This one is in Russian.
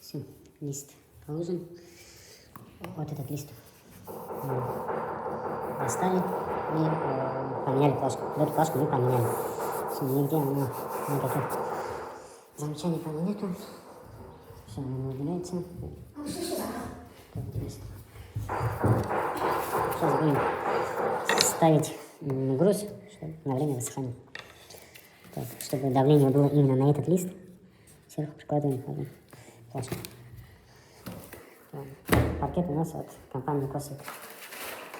Все, лист положен. Вот этот лист достали и поменяли плашку. Эту плашку мы поменяли. Все, нигде она никаких замечаний по ней нету. Все, она выделяется. Сейчас будем ставить груз, чтобы на время высыхания. Так, чтобы давление было именно на этот лист, сверху прикладываем одну плашку. Паркет у нас от компании Косик.